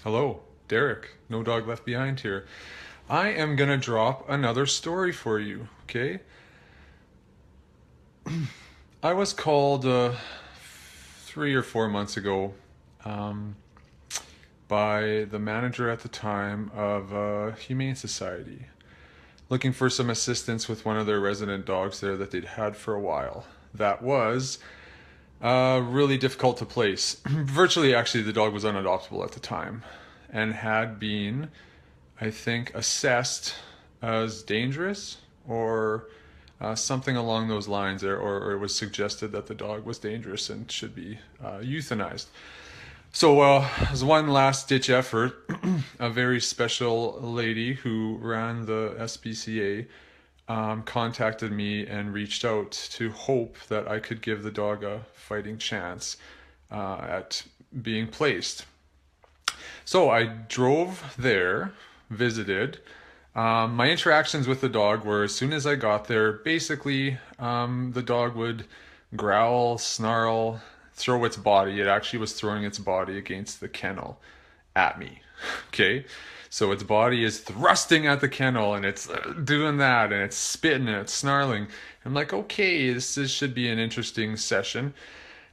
Hello, Derek. No Dog Left Behind here. I am gonna drop another story for you, okay? I was called 3 or 4 months ago um, by the manager at the time of Humane Society, looking for some assistance with one of their resident dogs there that they'd had for a while. That was really difficult to place. Virtually, actually, the dog was unadoptable at the time and had been, I think, assessed as dangerous or something along those lines, or it was suggested that the dog was dangerous and should be euthanized. So, as one last ditch effort, a very special lady who ran the SPCA contacted me and reached out to hope that I could give the dog a fighting chance at being placed. So I drove there, visited. My interactions with the dog were as soon as I got there, basically, the dog would growl, snarl, throw its body. It actually was throwing its body against the kennel at me. Okay? So its body is thrusting at the kennel and it's doing that and it's spitting and it's snarling. I'm like, okay, this should be an interesting session.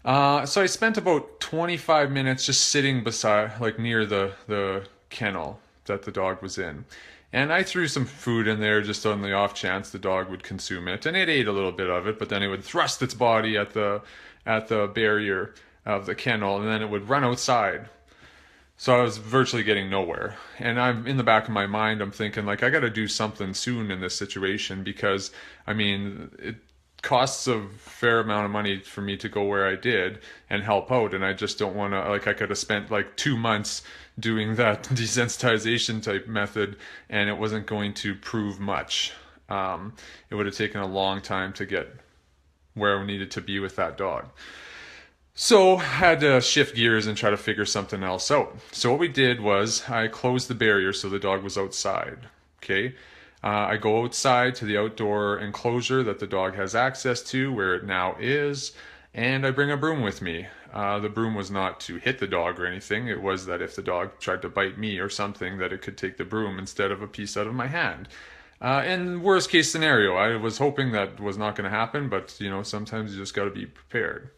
So I spent about 25 minutes just sitting beside, like near the kennel that the dog was in. And I threw some food in there just on the off chance the dog would consume it. And it ate a little bit of it, but then it would thrust its body at the barrier of the kennel and then it would run outside. So I was virtually getting nowhere. And I'm in the back of my mind, I'm thinking like I got to do something soon in this situation because I mean, it costs a fair amount of money for me to go where I did and help out and I just don't want to like I could have spent like 2 months doing that desensitization type method and it wasn't going to prove much. It would have taken a long time to get where I needed to be with that dog. So I had to shift gears and try to figure something else out. So what we did was I closed the barrier so the dog was outside. Okay. I go outside to the outdoor enclosure that the dog has access to where it now is, and I bring a broom with me. The broom was not to hit the dog or anything. It was that if the dog tried to bite me or something, that it could take the broom instead of a piece out of my hand. In worst case scenario, I was hoping that was not going to happen, but sometimes you just got to be prepared.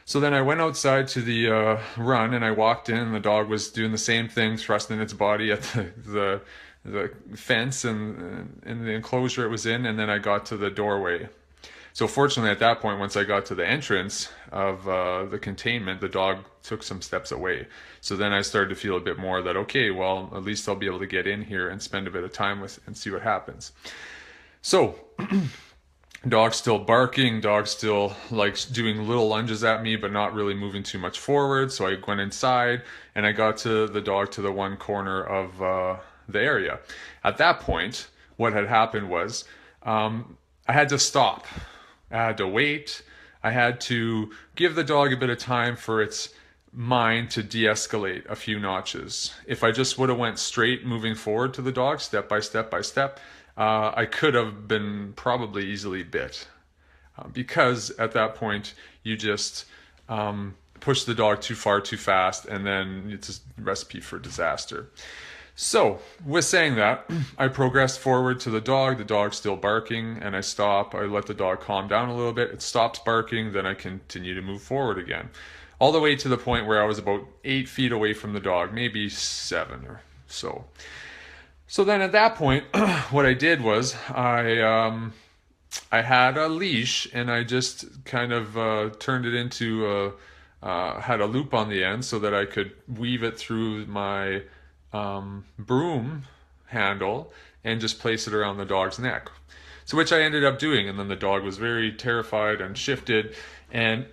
So then I went outside to the run and I walked in and the dog was doing the same thing, thrusting its body at the fence and in the enclosure it was in, and then I got to the doorway. So fortunately at that point, once I got to the entrance of the containment, the dog took some steps away. So then I started to feel a bit more that, okay, well, at least I'll be able to get in here and spend a bit of time with and see what happens. So dog still barking, dog still like doing little lunges at me, but not really moving too much forward. So I went inside and I got to the dog to the one corner of the area. At that point, what had happened was I had to stop. I had to wait. I had to give the dog a bit of time for its mind to de-escalate a few notches. If I just would have went straight moving forward to the dog, step by step by step, I could have been probably easily bit. Because at that point, you just push the dog too far too fast, and then it's a recipe for disaster. So, with saying that, I progressed forward to the dog. The dog's still barking, and I stop. I let the dog calm down a little bit. It stops barking, then I continue to move forward again. All the way to the point where I was about 8 feet away from the dog, maybe 7 or so. So then at that point, what I did was I had a leash and I just kind of turned it into had a loop on the end so that I could weave it through my broom handle and just place it around the dog's neck. So which I ended up doing, and then the dog was very terrified and shifted and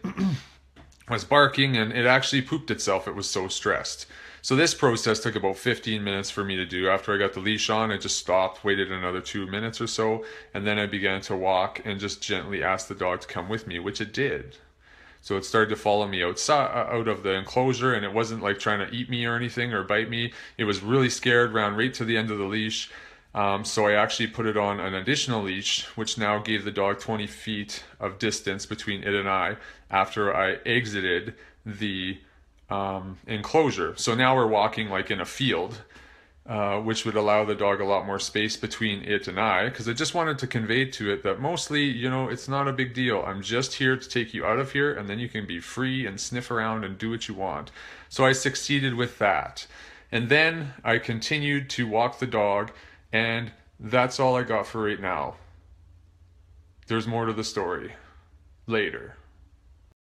was barking, and it actually pooped itself. It was so stressed. So this process took about 15 minutes for me to do. After I got the leash on, I just stopped, waited another 2 minutes or so, and then I began to walk and just gently asked the dog to come with me, which it did. So it started to follow me outside, out of the enclosure, and it wasn't like trying to eat me or anything or bite me. It was really scared, ran right to the end of the leash. So I actually put it on an additional leash, which now gave the dog 20 feet of distance between it and I after I exited the enclosure. So now we're walking like in a field, which would allow the dog a lot more space between it and I, because I just wanted to convey to it that mostly, it's not a big deal. I'm just here to take you out of here, and then you can be free and sniff around and do what you want. So I succeeded with that. And then I continued to walk the dog, and that's all I got for right now. There's more to the story later.